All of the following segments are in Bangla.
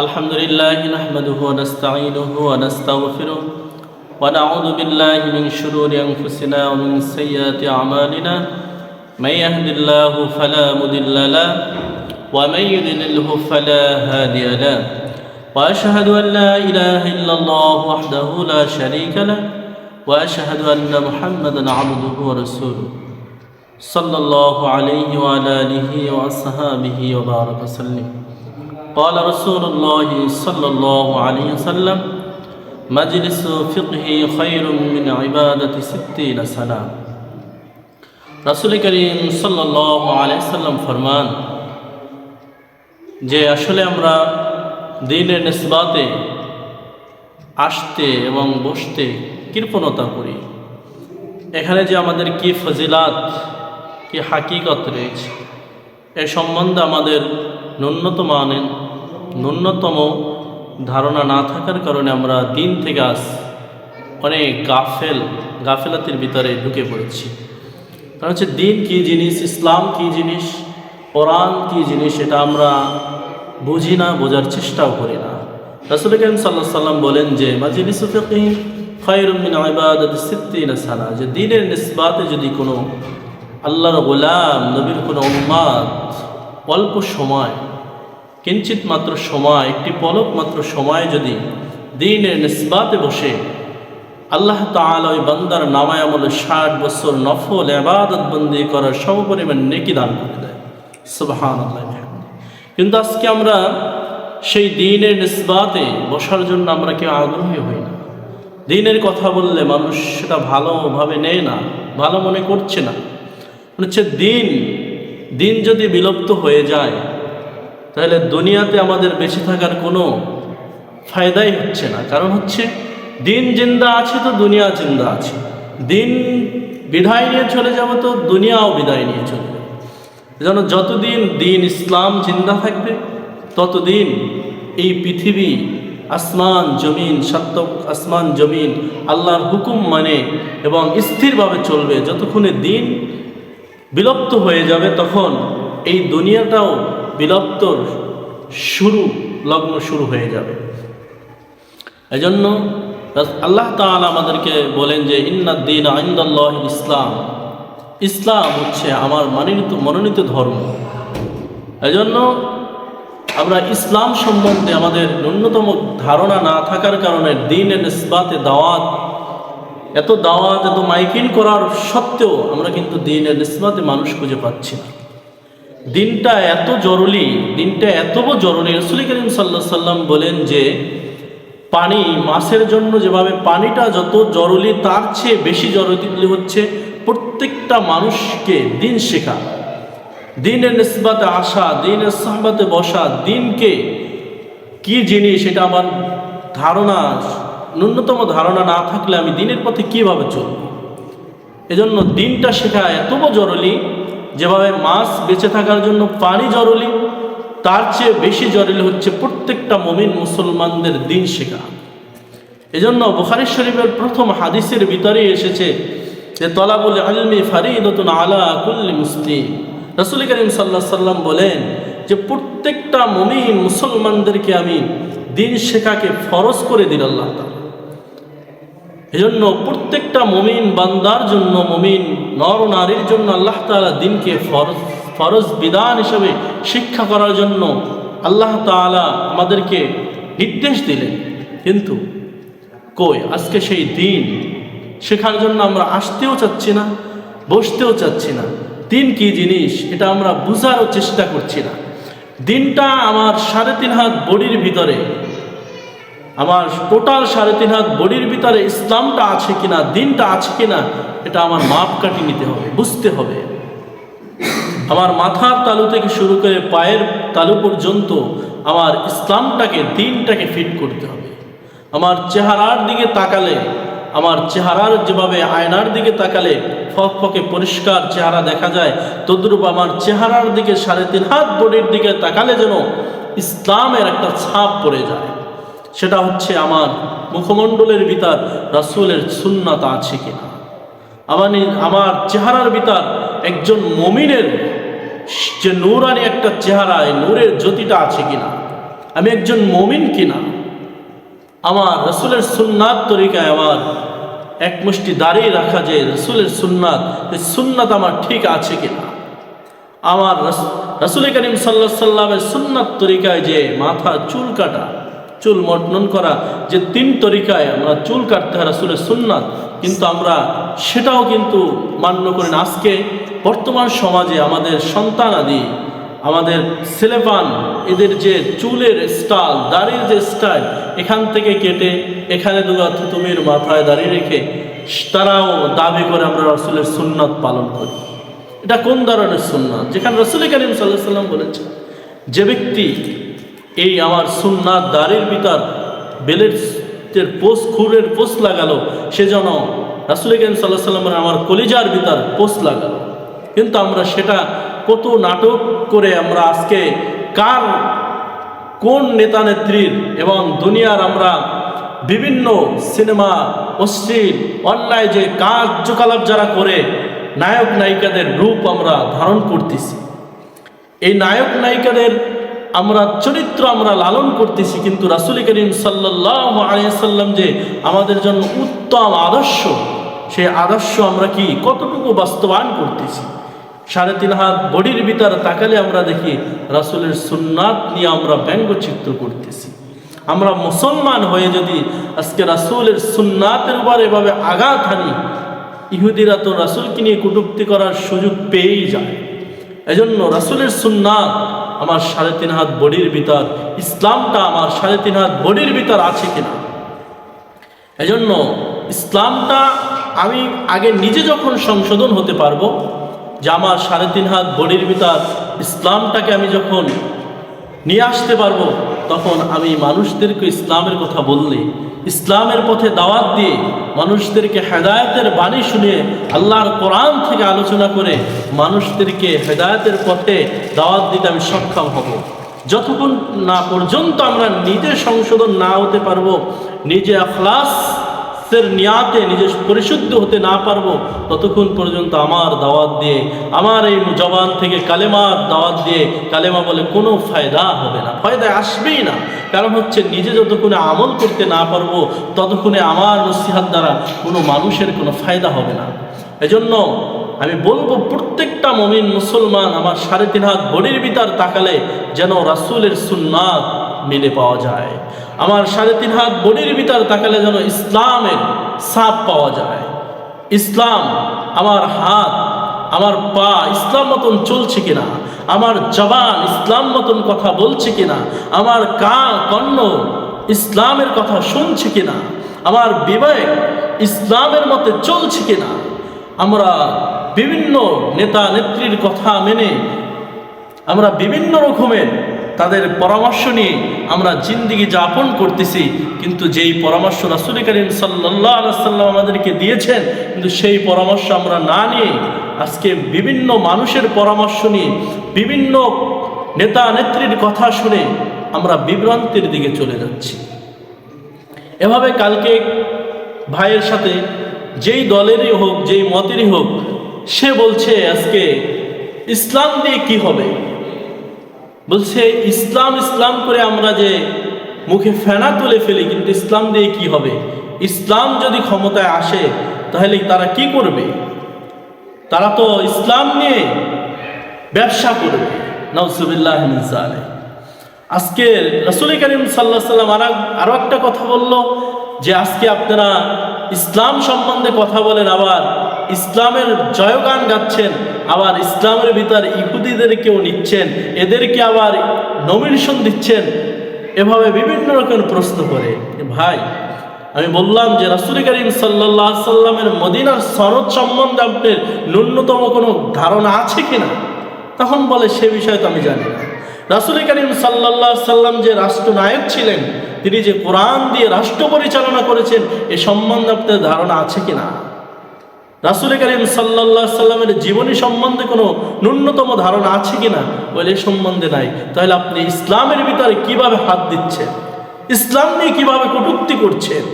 الحمد لله نحمده ونستعينه ونستغفره ونعوذ بالله من شرور أنفسنا ومن سيئات أعمالنا من يهد الله فلا مضل له ومن يضلله فلا هادي له وأشهد أن لا إله إلا الله وحده لا شريك له وأشهد أن محمدا عبده ورسوله صلى الله عليه وعلى آله وأصحابه وبارك وسلم قال رسول الله صلى الله عليه وسلم مجلس فقه خير من عبادة 60 سنة রাসূল করিম সাল্লাল্লাহু আলাইহি সাল্লাম ফরমান যে আসলে আমরা দ্বীনের নিসবাতে আসতে এবং বসতে কৃপণতা করি। এখানে যে আমাদের কি ফজিলাত কি হাকিকত রয়েছে এ সম্বন্ধে আমাদের ন্যূনতম ধারণা না থাকার কারণে আমরা দিন থেকে অনেক গাফেলাতির ভিতরে ঢুকে পড়েছি। কারণ হচ্ছে দিন কী জিনিস, ইসলাম কী জিনিস, কোরআন কী জিনিস এটা আমরা বুঝি না, বোঝার চেষ্টাও করি না। রাসূল করিম সাল্লাল্লাহু আলাইহি ওয়াসাল্লাম বলেন যে মাজলিসু ফিকহি খায়রুম মিন ইবাদাতি 60 সানা, যে দ্বীনের নিসবাতে যদি কোনো আল্লাহর গোলাম নবীর কোনো উম্মত অল্প সময়, কিঞ্চিত মাত্র সময়, একটি পলক মাত্র সময় যদি দ্বীনের নিসবাতে বসে আল্লাহ তাআলা ওই বান্দার নামায় আমলে 60 বছর নফল ইবাদত বন্দি করার সমপরিমাণ নেকি দান করে দেয়। সুবহানাল্লাহ। কিন্তু আজকে আমরা সেই দ্বীনের নিসবাতে বসার জন্য আমরা কেউ আগ্রহী হই না। দ্বীনের কথা বললে মানুষ সেটা ভালোভাবে নেয় না, ভালো মনে করছে না। হচ্ছে দিন যদি বিলুপ্ত হয়ে যায় তাহলে দুনিয়াতে আমাদের বেঁচে থাকার কোনো ফায়দাই হচ্ছে না। কারণ হচ্ছে দিন জিন্দা আছে তো দুনিয়া জিন্দা আছে, দিন বিদায় নিয়ে চলে যাবে তো দুনিয়াও বিদায় নিয়ে চলে যাবে। যেন যতদিন দিন ইসলাম জিন্দা থাকবে ততদিন এই পৃথিবী আসমান জমিন, সাত্তক আসমান জমিন আল্লাহর হুকুম মানে এবং স্থিরভাবে চলবে। যতক্ষণে দিন বিলুপ্ত হয়ে যাবে তখন এই দুনিয়াটাও বিলুপ্তর লগ্ন শুরু হয়ে যাবে। এজন্য আল্লাহ তাআলা আমাদেরকে বলেন যে ইন্নাদ-দীনা ইনদাল্লাহিল ইসলাম, ইসলাম হচ্ছে আমার মনোনীত ধর্ম। এজন্য আমরা ইসলাম সম্বন্ধে আমাদের ন্যূনতম ধারণা না থাকার কারণে দ্বীনের নিসবাতে এত মাইকিং করার সত্ত্বেও আমরা কিন্তু দ্বীনের নিসবাতে মানুষ খুঁজে পাচ্ছি না। দিনটা এত জরুরি, রাসূল করিম সাল্লাল্লাহু আলাইহি সাল্লাম বলেন যে পানি, মাছের জন্য যেভাবে পানিটা যত জরুরি তার চেয়ে বেশি জরুরি হচ্ছে প্রত্যেকটা মানুষকে দিন শেখা, দিনের নিসবাতে আসা, দিনের সাহবাতে বসা, দিনকে কি জিনিস এটা আমার ন্যূনতম ধারণা না থাকলে আমি দিনের পথে কিভাবে চলব। এজন্য দিনটা শেখা এত জরুরি, যেভাবে মাছ বেঁচে থাকার জন্য পানি জরুরি তার চেয়ে বেশি জরুরি হচ্ছে প্রত্যেকটা মুমিন মুসলমানদের দিন শেখা। এজন্য বুখারী শরীফের প্রথম হাদিসের ভিতরে এসেছে যে তলাবুল ইলমি ফারিদাতুন আলা কুল্লি মুসলিম। রাসূল করিম সাল্লাল্লাহু আলাইহি সাল্লাম বলেন যে প্রত্যেকটা মুমিন মুসলমানদেরকে আমি দিন শেখাকে ফরজ করে দিল আল্লাহ তাআলা। এজন্য প্রত্যেকটা মুমিন বান্দার জন্য, মুমিন নর নারীর জন্য আল্লাহ তাআলা দিনকে ফরজ বিধান হিসেবে শিক্ষা করার জন্য আল্লাহ তাআলা আমাদেরকে নির্দেশ দিলেন। কিন্তু আজকে সেই দিন শেখার জন্য আমরা আসতেও চাচ্ছি না, বসতেও চাচ্ছি না। দিন কি জিনিস এটা আমরা বুঝারও চেষ্টা করছি না। দিনটা আমার 3.5 হাত বডির ভিতরে, আমার টোটাল 3.5 হাত বডির ভিতরে ইসলামটা আছে কিনা, দিনটা আছে কিনা এটা আমার মাপকাঠি নিতে হবে, বুঝতে হবে। আমার মাথার তালু থেকে শুরু করে পায়ের তালু পর্যন্ত আমার ইসলামটাকে, দিনটাকে ফিট করতে হবে। আমার চেহারার দিকে তাকালে, আমার চেহারার যেভাবে আয়নার দিকে তাকালে ফকফকে পরিষ্কার চেহারা দেখা যায়, তদ্রূপ আমার চেহারার দিকে 3.5 হাত বডির দিকে তাকালে যেন ইসলামের একটা ছাপ পড়ে যায়। সেটা হচ্ছে আমার মুখমণ্ডলের ভিতর রাসূলের সুন্নাত আছে কিনা, আমার চেহারার ভিতর একজন মুমিনের যে নূরানি একটা চেহারা, এই নূরের জ্যোতিটা আছে কিনা, আমি একজন মুমিন কিনা, আমার রাসূলের সুন্নাত তরিকায় আমার এক মুষ্টি দাঁড়িয়ে রাখা, যে রাসূলের সুন্নাত, এই সুন্নাত আমার ঠিক আছে কিনা, আমার রাসূল করিম সাল্লাল্লাহু আলাইহি সাল্লামের সুন্নাত তরিকায় যে মাথা চুল কাটা, চুল মটনন করা, যে 3 তরিকায় আমরা চুল কাটতে হয় রাসূলের সুন্নাত, কিন্তু আমরা সেটাও কিন্তু মান্য করি না। আজকে বর্তমান সমাজে আমাদের সন্তান আদি, আমাদের ছেলেপান, এদের যে চুলের স্টাইল, দাড়ির যে স্টাইল, এখান থেকে কেটে এখানে দুগা থুতুমির মাথায় দাড়ি রেখে তারাও দাবি করে আমরা রাসূলের সুন্নাত পালন করি। এটা কোন ধরনের সুন্নাত? যেখানে রাসূল করিম সাল্লাল্লাহু আলাইহি সাল্লাম বলেছেন, যে ব্যক্তি এই আমার সুন্নাত দাড়ির ভিতর বেলের পোস্ট, খুরের পোস্ট লাগালো, সে যেন রাসূল করিম সাল্লাল্লাহু আলাইহি সাল্লামের আমার কলিজার ভিতর পোস্ট লাগালো। কিন্তু আমরা সেটা কত নাটক করে আমরা আজকে কোন নেতা নেত্রীর এবং দুনিয়ার আমরা বিভিন্ন সিনেমা, অশ্লীল, অন্যায় যে কার্যকলাপ যারা করে নায়ক নায়িকাদের রূপ আমরা ধারণ করতেছি, এই নায়ক নায়িকাদের আমরা চরিত্র আমরা লালন করতেছি, কিন্তু রাসূল করিম সাল্লাল্লাহু আলাইহি সাল্লাম যে আমাদের জন্য উত্তম আদর্শ, সেই আদর্শ আমরা কি কতটুকু বাস্তবায়ন করতেছি? 3.5 হাত বডির ভিতর তাকালে আমরা দেখি রাসূলের সুন্নাত নিয়ে আমরা ব্যঙ্গচিত্র করতেছি। আমরা মুসলমান হয়ে যদি আজকে রাসূলের সুন্নাতের উপর এভাবে আঘাত হানি, ইহুদিরা তো রাসূলকে নিয়ে কটূক্তি করার সুযোগ পেয়েই যায়। এজন্য রাসূলের সুন্নাত আমার 3.5 হাত বডির ভিতর, ইসলামটা আমার 3.5 হাত বডির ভিতর আছে কিনা, এজন্য ইসলামটা আমি আগে নিজে যখন সংশোধন হতে পারবো, যে আমার 3.5 হাত বডির ভিতর ইসলামটাকে আমি যখন নিয়ে আসতে পারবো, তখন আমি মানুষদেরকে ইসলামের কথা বললে, ইসলামের পথে দাওয়াত দিয়ে মানুষদেরকে হেদায়েতের বাণী শুনিয়ে আল্লাহর কোরআন থেকে আলোচনা করে মানুষদেরকে হেদায়েতের পথে দাওয়াত দিতে আমি সক্ষম হব। যতক্ষণ না পর্যন্ত আমরা নিজে সংশোধন না হতে পারবো, নিজে ইখলাসের নিয়াতে নিজে পরিশুদ্ধ হতে না পারবো, ততক্ষণ পর্যন্ত আমার দাওয়াত দিয়ে, আমার এই জবান থেকে কালেমার দাওয়াত দিয়ে কালেমা বলে কোনো ফায়দা হবে না, ফায়দা আসবেই না। কারণ হচ্ছে নিজে যতক্ষণে আমল করতে না পারবো, ততক্ষণে আমার নসিহত দ্বারা কোনো মানুষের কোনো ফায়দা হবে না। এজন্য আমি বলবো, প্রত্যেকটা মুমিন মুসলমান আমার 3.5 হাত বডির ভিতর তাকালে যেন রাসূলের সুন্নাত মিলে পাওয়া যায়। আমার 3.5 হাত বডির ভিতর তাকালে যেন ইসলামের ছাপ পাওয়া যায়। ইসলাম, আমার হাত, আমার পা ইসলাম মতন চলছে কিনা, আমার জবান ইসলাম মতন কথা বলছে কিনা, আমার কর্ণ ইসলামের কথা শুনছে কিনা, আমার বিবেক ইসলামের মতে চলছে কিনা। আমরা বিভিন্ন নেতা নেত্রীর কথা মেনে আমরা বিভিন্ন রকমের তাদের পরামর্শ নিয়ে আমরা জিন্দেগি যাপন করতেছি, কিন্তু যেই পরামর্শ রাসূল করিম সাল্লাল্লাহু আলাইহি সাল্লাম আমাদেরকে দিয়েছেন, কিন্তু সেই পরামর্শ আমরা না নিয়ে আজকে বিভিন্ন মানুষের পরামর্শ নিয়ে, বিভিন্ন নেতা নেত্রীর কথা শুনে আমরা বিভ্রান্তির দিকে চলে যাচ্ছি। এভাবে কালকে ভাইয়ের সাথে যেই দলেরই হোক, যেই মতেরই হোক, সে বলছে আজকে ইসলাম দিয়ে কি হবে, বলছে ইসলাম ইসলাম করে আমরা যে মুখে ফেনা তুলে ফেলি, কিন্তু ইসলাম দিয়ে কি হবে? ইসলাম যদি ক্ষমতায় আসে তাহলে তারা কি করবে? তারা তো ইসলাম নিয়ে ব্যবসা করবে। নাউজুবিল্লাহ মিন যালিক। আজকে রাসূল করিম সাল্লাল্লাহু আলাইহি সাল্লাম আরো একটা কথা বলল, যে আজকে আপনারা ইসলাম সম্বন্ধে কথা বলেন, আবার ইসলামের জয়গান গাচ্ছেন, আবার ইসলামের ভিতর ইহুদিদেরকেও নিচ্ছেন, এদেরকে আবার নমিনেশন দিচ্ছেন, এভাবে বিভিন্ন রকমের প্রশ্ন করে। ভাই, আমি বললাম যে রাসূল করিম সাল্লাল্লাহু আলাইহি সাল্লামের মদিনার সনদ সম্বন্ধে আপনার ন্যূনতম কোনো ধারণা আছে কিনা? তখন বলে সে বিষয়ে তো আমি জানি না। রাসূল করিম সাল্লাল্লাহু আলাইহি সাল্লাম যে রাষ্ট্রনায়ক ছিলেন, তিনি যে কোরআন দিয়ে রাষ্ট্র পরিচালনা করেছেন, এ সম্বন্ধে আপনার ধারণা আছে কিনা? রাসূল করিম সাল্লাল্লাহু আলাইহি সাল্লামের জীবনী সম্বন্ধে কোনো ন্যূনতম ধারণা আছে কিনা? বলে এ সম্বন্ধে নাই। তাহলে আপনি ইসলামের ভিতরে কিভাবে হাত দিচ্ছেন? ইসলাম নিয়ে কিভাবে কটূক্তি করছেন?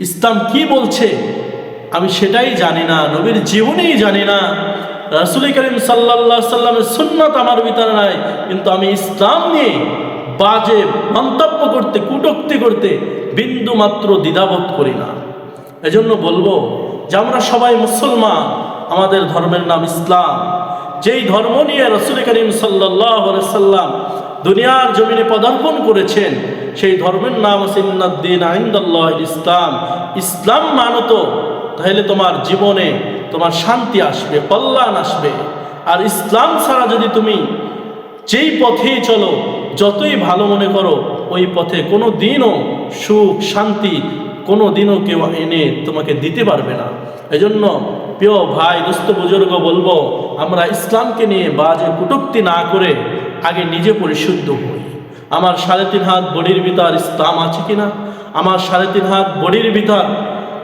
ইসলাম কি বলছে আমি সেটাই জানি না, নবীর জীবনেই জানি না, রাসূল করিম সাল্লাল্লাহু আলাইহি সাল্লামের সুন্নাত আমার ভিতরে নাই, কিন্তু আমি ইসলাম নিয়ে বাজে মন্তব্য করতে, কটূক্তি করতে বিন্দু মাত্র দ্বিধাবোধ করি না। এজন্য বলবো যে আমরা সবাই মুসলমান, আমাদের ধর্মের নাম ইসলাম। যেই ধর্ম নিয়ে রাসূল করিম সাল্লাল্লাহু আলাইহি সাল্লাম দুনিয়ার জমিনে পদার্পণ করেছেন, সেই ধর্মের নাম আছে ইন্নাদ-দীন ইনদাল্লাহিল ইসলাম। ইসলাম মানো তো, তাহলে তোমার জীবনে তোমার শান্তি আসবে, কল্যাণ আসবে। আর ইসলাম ছাড়া যদি তুমি যেই পথেই চলো, যতই ভালো মনে করো, ওই পথে কোনো দিনও সুখ শান্তি কোনো দিনও কেউ এনে তোমাকে দিতে পারবে না। এজন্য প্রিয় ভাই, দোস্ত, বুজুর্গ, বলবো আমরা ইসলামকে নিয়ে বাজে কটূক্তি না করে আগে নিজে পরিশুদ্ধ হই। আমার 3.5 হাত বডির ভিতর ইসলাম আছে কিনা, আমার 3.5 হাত বডির ভিতর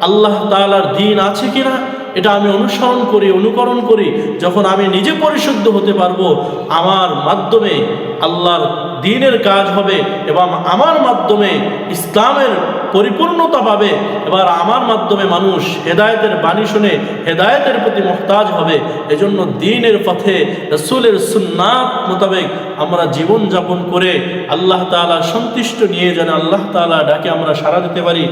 আল্লাহ তাআলার দ্বীন আছে কিনা, এটা আমি অনুসরণ করি, অনুকরণ করি। যখন আমি নিজে পরিশুদ্ধ হতে পারবো, আমার মাধ্যমে আল্লাহর দ্বীনের কাজ হবে এবং আমার মাধ্যমে ইসলামের পরিপূর্ণতা পাবে। এবার আমার মাধ্যমে মানুষ হেদায়েতের বাণী শুনে হেদায়েতের প্রতি মুহতাজ হবে। এজন্য দ্বীনের পথে রাসূলের সুন্নাত মোতাবেক আমরা জীবন যাপন করে আল্লাহ তাআলার সন্তুষ্ট নিয়ে যেন আল্লাহ তাআলা ডাকে আমরা সাড়া দিতে পারি।